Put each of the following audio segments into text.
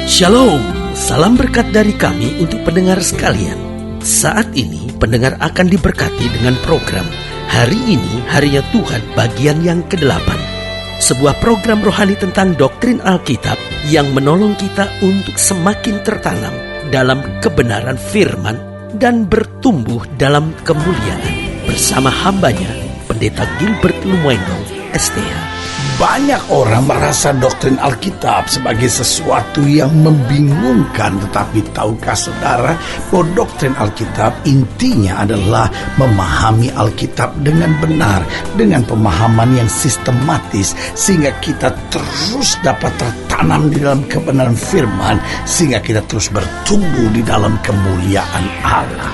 Shalom, salam berkat dari kami untuk pendengar sekalian. Saat ini pendengar akan diberkati dengan program Hari Ini Harinya Tuhan bagian yang ke-8. Sebuah program rohani tentang doktrin Alkitab yang menolong kita untuk semakin tertanam dalam kebenaran firman dan bertumbuh dalam kemuliaan. Bersama hambanya, Pendeta Gilbert Lumuendo, STH. Banyak orang merasa doktrin Alkitab sebagai sesuatu yang membingungkan. Tetapi tahukah saudara bahwa doktrin Alkitab intinya adalah memahami Alkitab dengan benar, dengan pemahaman yang sistematis, sehingga kita terus dapat tertanam di dalam kebenaran firman, sehingga kita terus bertumbuh di dalam kemuliaan Allah.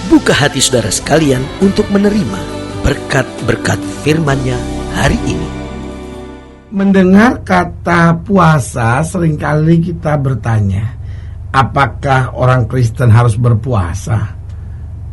Buka hati saudara sekalian untuk menerima berkat-berkat firman-Nya hari ini. Mendengar kata puasa, seringkali kita bertanya, apakah orang Kristen harus berpuasa?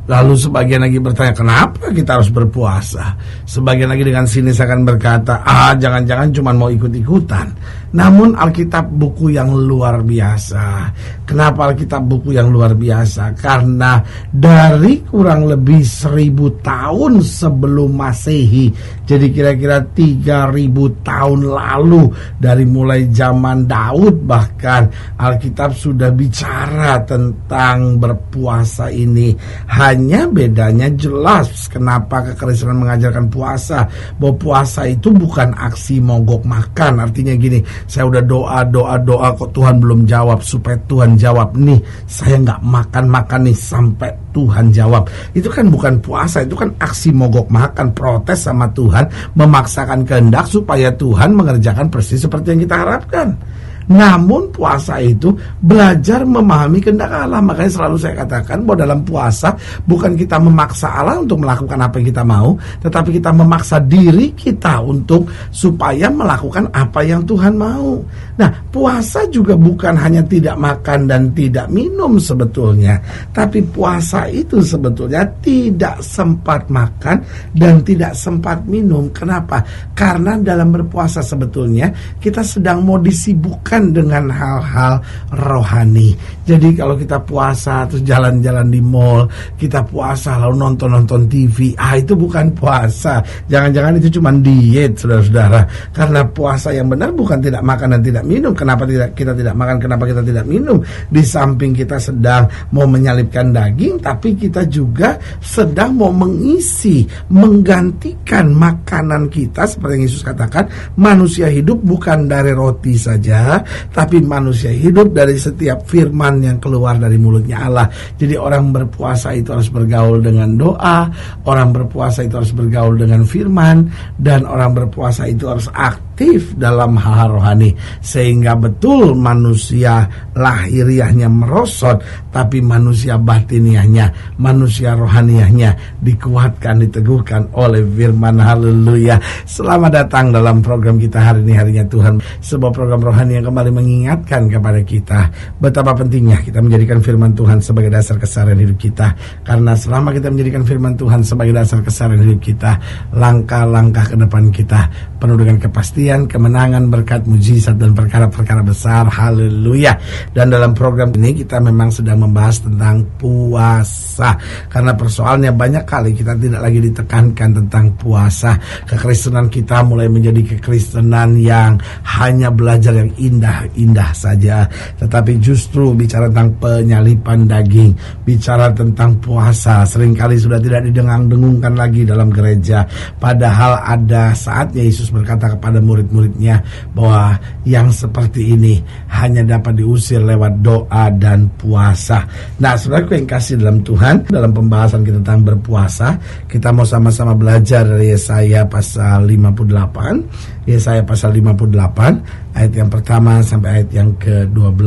Lalu sebagian lagi bertanya, kenapa kita harus berpuasa? Sebagian lagi dengan sinis akan berkata, jangan-jangan cuma mau ikut-ikutan. Namun Alkitab buku yang luar biasa. Kenapa Alkitab buku yang luar biasa? Karena dari kurang lebih 1000 tahun sebelum Masehi, jadi kira-kira 3000 tahun lalu, dari mulai zaman Daud bahkan, Alkitab sudah bicara tentang berpuasa ini. Hanya bedanya jelas kenapa kekristenan mengajarkan puasa, bahwa puasa itu bukan aksi mogok makan. Artinya gini, saya udah doa kok Tuhan belum jawab, supaya Tuhan jawab nih, saya nggak makan nih sampai Tuhan jawab. Itu kan bukan puasa, itu kan aksi mogok makan, protes sama Tuhan, memaksakan kehendak supaya Tuhan mengerjakan persis seperti yang kita harapkan. Namun puasa itu belajar memahami kehendak Allah. Makanya selalu saya katakan bahwa dalam puasa bukan kita memaksa Allah untuk melakukan apa yang kita mau, tetapi kita memaksa diri kita untuk supaya melakukan apa yang Tuhan mau. Nah, puasa juga bukan hanya tidak makan dan tidak minum sebetulnya, tapi puasa itu sebetulnya tidak sempat makan dan tidak sempat minum. Kenapa? Karena dalam berpuasa sebetulnya kita sedang mau disibukkan dengan hal-hal rohani. Jadi kalau kita puasa terus jalan-jalan di mall, kita puasa lalu nonton TV, itu bukan puasa. Jangan-jangan itu cuma diet, saudara-saudara. Karena puasa yang benar bukan tidak makan dan tidak minum. Kenapa kita tidak makan, kenapa kita tidak minum? Di samping kita sedang mau menyalibkan daging, tapi kita juga sedang mau mengisi, menggantikan makanan kita. Seperti yang Yesus katakan, manusia hidup bukan dari roti saja, tapi manusia hidup dari setiap firman yang keluar dari mulutnya Allah. Jadi orang berpuasa itu harus bergaul dengan doa, orang berpuasa itu harus bergaul dengan firman, dan orang berpuasa itu harus aktif dalam hal rohani, sehingga betul manusia lahiriahnya merosot, tapi manusia batiniahnya, manusia rohaniahnya dikuatkan, diteguhkan oleh firman. Haleluya. Selamat datang dalam program kita hari ini, Harinya Tuhan, sebuah program rohani yang kembali mengingatkan kepada kita betapa pentingnya kita menjadikan firman Tuhan sebagai dasar keseharian hidup kita. Karena selama kita menjadikan firman Tuhan sebagai dasar keseharian hidup kita, langkah-langkah ke depan kita penuh dengan kepastian, kemenangan, berkat, mujizat, dan perkara-perkara besar. Haleluya. Dan dalam program ini kita memang sedang membahas tentang puasa. Karena persoalannya banyak kali kita tidak lagi ditekankan tentang puasa. Kekristenan kita mulai menjadi kekristenan yang hanya belajar yang indah-indah saja, tetapi justru bicara tentang penyalipan daging, bicara tentang puasa, seringkali sudah tidak didengung-dengungkan lagi dalam gereja. Padahal ada saatnya Yesus berkata kepada murid-muridnya bahwa yang seperti ini hanya dapat diusir lewat doa dan puasa. Nah, saudaraku yang kasih dalam Tuhan, dalam pembahasan kita tentang berpuasa, kita mau sama-sama belajar dari Yesaya pasal 58. Yesaya pasal 58 ayat yang pertama sampai ayat yang ke-12.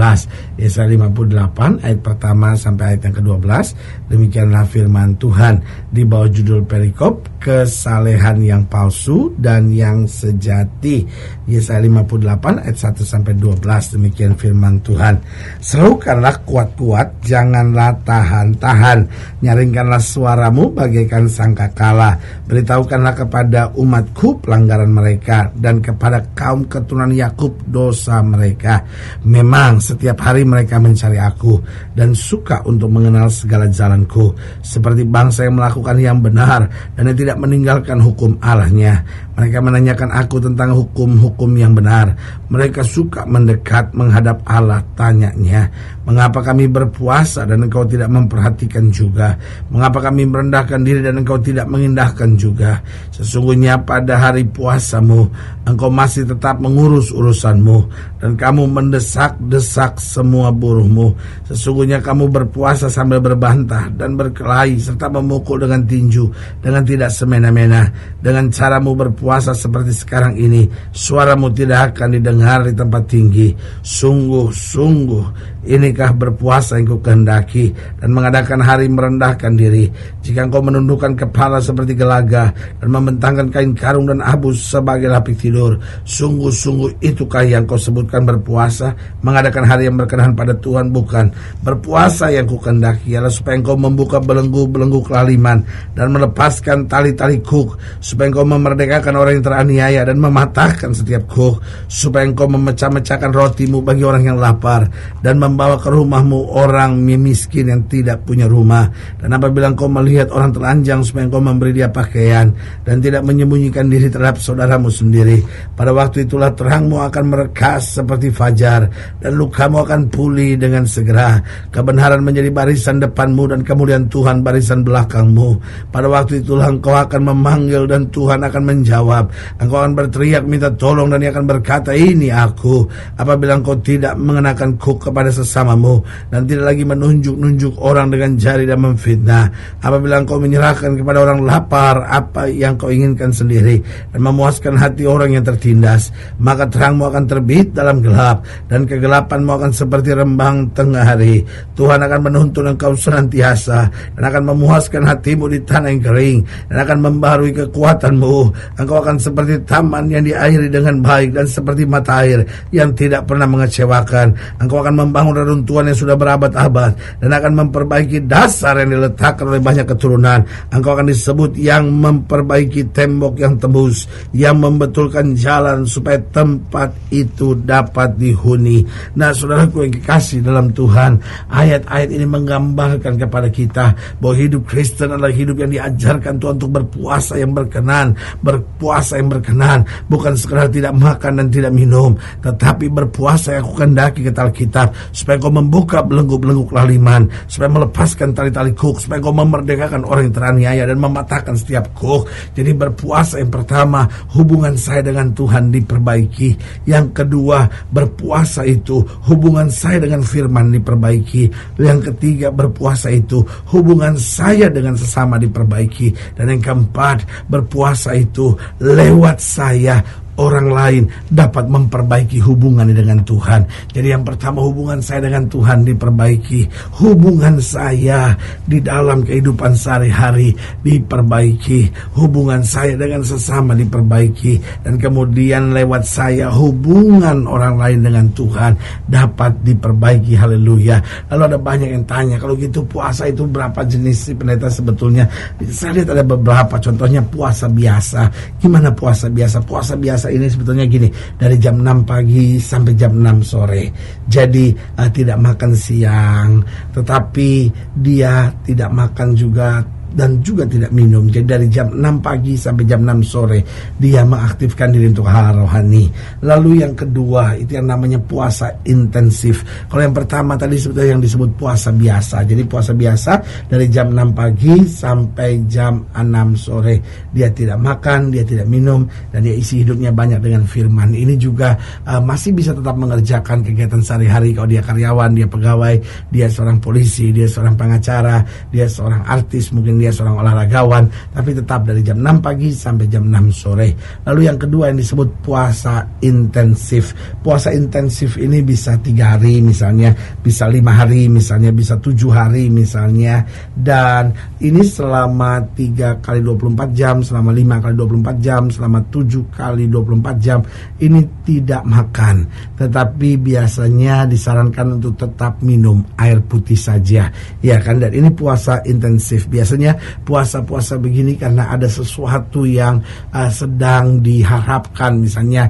Yesaya 58 ayat pertama sampai ayat yang ke-12. Demikianlah firman Tuhan di bawah judul perikop kesalehan yang palsu dan yang sejati. Yesaya 58 ayat 1 sampai 12. Demikian firman Tuhan. Serukanlah kuat-kuat, janganlah tahan-tahan. Nyaringkanlah suaramu bagaikan sangkakala. Beritahukanlah kepada umatku pelanggaran mereka dan kembalikan kepada kaum keturunan Yakub dosa mereka. Memang setiap hari mereka mencari aku dan suka untuk mengenal segala jalanku, seperti bangsa yang melakukan yang benar dan yang tidak meninggalkan hukum Allahnya. Mereka menanyakan aku tentang hukum-hukum yang benar. Mereka suka mendekat menghadap Allah, tanyanya, mengapa kami berpuasa dan engkau tidak memperhatikan juga? Mengapa kami merendahkan diri dan engkau tidak mengindahkan juga? Sesungguhnya pada hari puasamu engkau masih tetap mengurus urusanmu, dan kamu mendesak-desak semua buruhmu. Sesungguhnya kamu berpuasa sambil berbantah dan berkelahi serta memukul dengan tinju, dengan tidak semena-mena. Dengan caramu berpuasa seperti sekarang ini, suaramu tidak akan didengar di tempat tinggi. Sungguh-sungguh inikah berpuasa yang kau kehendaki, dan mengadakan hari merendahkan diri. Jika engkau menundukkan kepala seperti gelaga dan membentangkan kain karung dan abu sebagai lapik tidur, sungguh-sungguh itukah yang kau sebutkan berpuasa, mengadakan hari yang berkenan pada Tuhan? Bukan. Berpuasa yang ku kehendaki ialah supaya engkau membuka belenggu-belenggu kelaliman dan melepaskan tali-tali kuk, supaya engkau memerdekakan orang yang teraniaya dan mematahkan setiap kuk, supaya engkau memecah-mecahkan rotimu bagi orang yang lapar dan membawa ke rumahmu orang miskin yang tidak punya rumah. Dan apabila engkau melihat orang telanjang, supaya engkau memberi dia pakaian dan tidak menyembunyikan diri terhadap saudaramu sendiri. Pada waktu itulah terangmu akan merekas seperti fajar dan lukamu akan pulih dengan segera. Kebenaran menjadi barisan depanmu dan kemudian Tuhan barisan belakangmu. Pada waktu itulah engkau akan memanggil dan Tuhan akan menjawab. Engkau akan berteriak minta tolong dan Ia akan berkata, ini aku. Apabila engkau tidak mengenakan kuk kepada sesamamu dan tidak lagi menunjuk-nunjuk orang dengan jari dan memfitnah, apabila engkau menyerahkan kepada orang lapar apa yang kau inginkan sendiri dan memuaskan hati orang yang tertindas, maka terangmu akan terbit dalam gelap dan kegelapanmu akan seperti rembang tengah hari. Tuhan akan menuntun engkau senantiasa dan akan memuaskan hatimu di tanah yang kering dan akan membaharui kekuatanmu. Engkau akan seperti taman yang diairi dengan baik dan seperti mata air yang tidak pernah mengecewakan. Engkau akan membangun reruntuhan yang sudah berabad-abad dan akan memperbaiki dasar yang diletakkan oleh banyak keturunan. Engkau akan disebut yang memperbaiki tembok yang tembus, yang membetulkan jalan supaya tempat itu dapat dihuni. Nah, saudaraku yang kekasih dalam Tuhan, ayat-ayat ini menggambarkan kepada kita bahwa hidup Kristen adalah hidup yang diajarkan Tuhan untuk berpuasa yang berkenan. Berpuasa yang berkenan bukan sekedar tidak makan dan tidak minum, tetapi berpuasa yang aku kehendaki, kata Alkitab, supaya kau membuka belenggu-belenggu kelaliman, supaya melepaskan tali-tali kuk, supaya kau memerdekakan orang yang teraniaya dan mematahkan setiap kuk. Jadi berpuasa yang pertama, hubungan saya dengan Tuhan diperbaiki. Yang kedua, berpuasa itu hubungan saya dengan firman diperbaiki. Yang ketiga, berpuasa itu hubungan saya dengan sesama diperbaiki. Dan yang keempat, berpuasa itu lewat saya orang lain dapat memperbaiki hubungannya dengan Tuhan. Jadi yang pertama, hubungan saya dengan Tuhan diperbaiki, hubungan saya di dalam kehidupan sehari-hari diperbaiki, hubungan saya dengan sesama diperbaiki, dan kemudian lewat saya hubungan orang lain dengan Tuhan dapat diperbaiki. Haleluya. Lalu ada banyak yang tanya, kalau gitu puasa itu berapa jenis sih pendeta? Sebetulnya saya lihat ada beberapa, contohnya puasa biasa. Gimana puasa biasa? Puasa biasa ini sebetulnya gini, dari jam 6 pagi sampai jam 6 sore. Jadi tidak makan siang, tetapi dia tidak makan juga dan juga tidak minum. Jadi dari jam 6 pagi sampai jam 6 sore dia mengaktifkan diri untuk hal rohani. Lalu yang kedua, itu yang namanya puasa intensif. Kalau yang pertama tadi sebetulnya yang disebut puasa biasa. Jadi puasa biasa dari jam 6 pagi sampai jam 6 sore. Dia tidak makan, dia tidak minum, dan dia isi hidupnya banyak dengan firman. Ini juga masih bisa tetap mengerjakan kegiatan sehari-hari. Kalau dia karyawan, dia pegawai, dia seorang polisi, dia seorang pengacara, dia seorang artis, mungkin dia seorang olahragawan, tapi tetap dari jam 6 pagi sampai jam 6 sore. Lalu yang kedua yang disebut puasa intensif. Puasa intensif ini bisa 3 hari misalnya, bisa 5 hari misalnya, bisa 7 hari misalnya, dan ini selama 3 kali 24 jam, selama 5 kali 24 jam, selama 7 kali 24 jam. Ini tidak makan, tetapi biasanya disarankan untuk tetap minum air putih saja, ya kan? Dan ini puasa intensif. Biasanya biasanya puasa-puasa begini karena ada sesuatu yang sedang diharapkan. Misalnya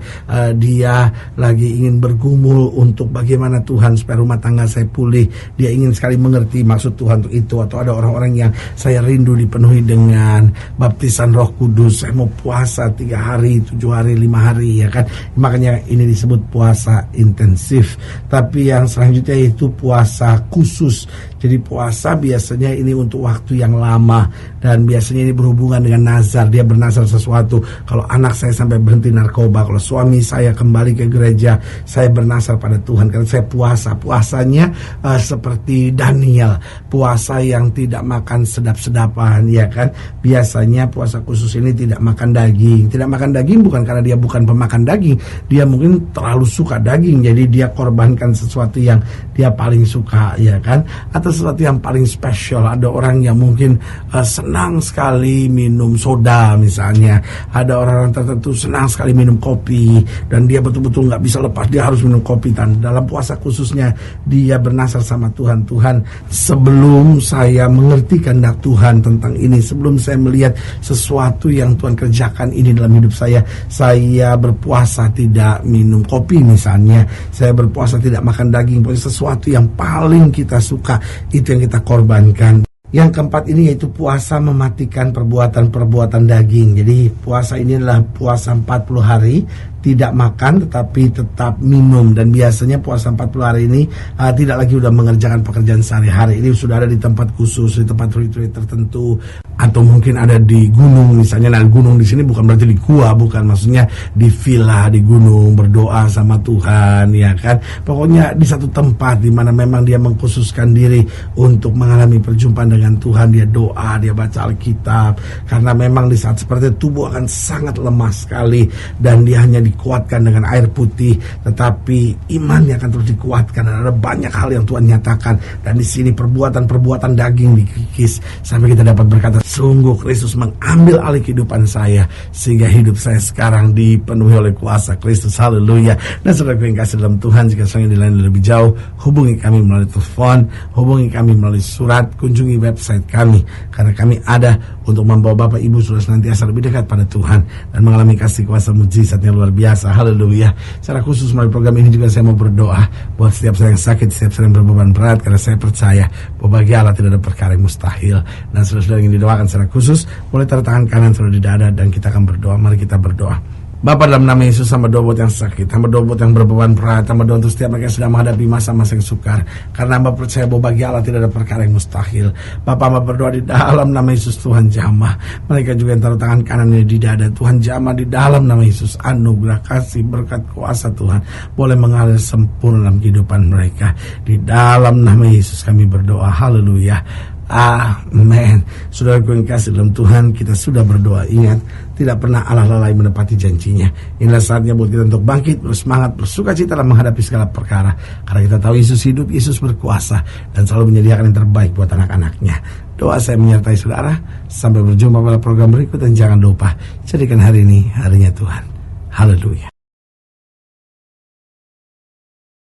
dia lagi ingin bergumul untuk bagaimana Tuhan supaya rumah tangga saya pulih. Dia ingin sekali mengerti maksud Tuhan untuk itu. Atau ada orang-orang yang saya rindu dipenuhi dengan baptisan Roh Kudus. Saya mau puasa 3 hari, 7 hari, 5 hari, ya kan. Makanya ini disebut puasa intensif. Tapi yang selanjutnya itu puasa khusus. Jadi puasa biasanya ini untuk waktu yang lama, dan biasanya ini berhubungan dengan nazar. Dia bernazar sesuatu. Kalau anak saya sampai berhenti narkoba, kalau suami saya kembali ke gereja, saya bernazar pada Tuhan karena saya puasa. Puasanya seperti Daniel, puasa yang tidak makan sedap-sedapan, ya kan. Biasanya puasa khusus ini tidak makan daging. Tidak makan daging bukan karena dia bukan pemakan daging, dia mungkin terlalu suka daging, jadi dia korbankan sesuatu yang dia paling suka, ya kan. Atau sesuatu yang paling spesial. Ada orang yang mungkin senang sekali minum soda misalnya. Ada orang-orang tertentu senang sekali minum kopi, dan dia betul-betul nggak bisa lepas, dia harus minum kopi. Dan dalam puasa khususnya dia bernazar sama Tuhan. Tuhan, sebelum saya mengerti kehendak Tuhan tentang ini, sebelum saya melihat sesuatu yang Tuhan kerjakan ini dalam hidup saya berpuasa tidak minum kopi misalnya, saya berpuasa tidak makan daging. Pokoknya sesuatu yang paling kita suka, itu yang kita korbankan. Yang keempat ini yaitu puasa mematikan perbuatan-perbuatan daging. Jadi puasa ini adalah puasa 40 hari, tidak makan tetapi tetap minum. Dan biasanya puasa 40 hari ini tidak lagi sudah mengerjakan pekerjaan sehari-hari. Ini sudah ada di tempat khusus, di tempat retreat tertentu, atau mungkin ada di gunung misalnya. Nah, gunung di sini bukan berarti di gua, bukan, maksudnya di villa di gunung, berdoa sama Tuhan, ya kan. Pokoknya di satu tempat di mana memang dia mengkhususkan diri untuk mengalami perjumpaan dengan Tuhan. Dia doa, dia baca Alkitab, karena memang di saat seperti itu tubuh akan sangat lemah sekali, dan dia hanya dikuatkan dengan air putih, tetapi imannya akan terus dikuatkan. Dan ada banyak hal yang Tuhan nyatakan, dan di sini perbuatan-perbuatan daging dikikis sampai kita dapat berkata, sungguh Kristus mengambil alih kehidupan saya, sehingga hidup saya sekarang dipenuhi oleh kuasa Kristus. Haleluya. Dan saudara yang kasih dalam Tuhan, jika saya dilayani lebih jauh, hubungi kami melalui telepon, hubungi kami melalui surat, kunjungi website kami, karena kami ada untuk membawa Bapak Ibu sudah senantiasa lebih dekat pada Tuhan dan mengalami kasih kuasa mujizat yang luar biasa. Haleluya. Secara khusus melalui program ini juga saya mau berdoa buat setiap saya yang sakit, setiap saya yang berbeban berat, karena saya percaya bahwa bagi Allah tidak ada perkara yang mustahil. Dan saudara-saudara yang didoakan secara khusus, boleh taruh tangan kanan saudara di dada dan kita akan berdoa. Mari kita berdoa. Bapa, dalam nama Yesus, hamba doa buat yang sakit, hamba doa buat yang berbeban berat, hamba doa untuk setiap mereka yang sedang menghadapi masa-masa yang sukar, karena hamba percaya bahwa bagi Allah tidak ada perkara yang mustahil. Bapa, hamba berdoa di dalam nama Yesus, Tuhan jamah mereka juga yang taruh tangan kanan ini di dada. Tuhan jamah di dalam nama Yesus, anugerah kasih berkat kuasa Tuhan boleh mengalir sempurna dalam kehidupan mereka. Di dalam nama Yesus kami berdoa. Haleluya. Amin. Saudara yang kasih dalam Tuhan, kita sudah berdoa. Ingat, tidak pernah Allah lalai menepati janjinya. Inilah saatnya buat kita untuk bangkit, bersemangat, bersuka cita dalam menghadapi segala perkara, karena kita tahu Yesus hidup, Yesus berkuasa, dan selalu menyediakan yang terbaik buat anak-anaknya. Doa saya menyertai saudara. Sampai berjumpa pada program berikut, dan jangan lupa jadikan hari ini harinya Tuhan. Haleluya.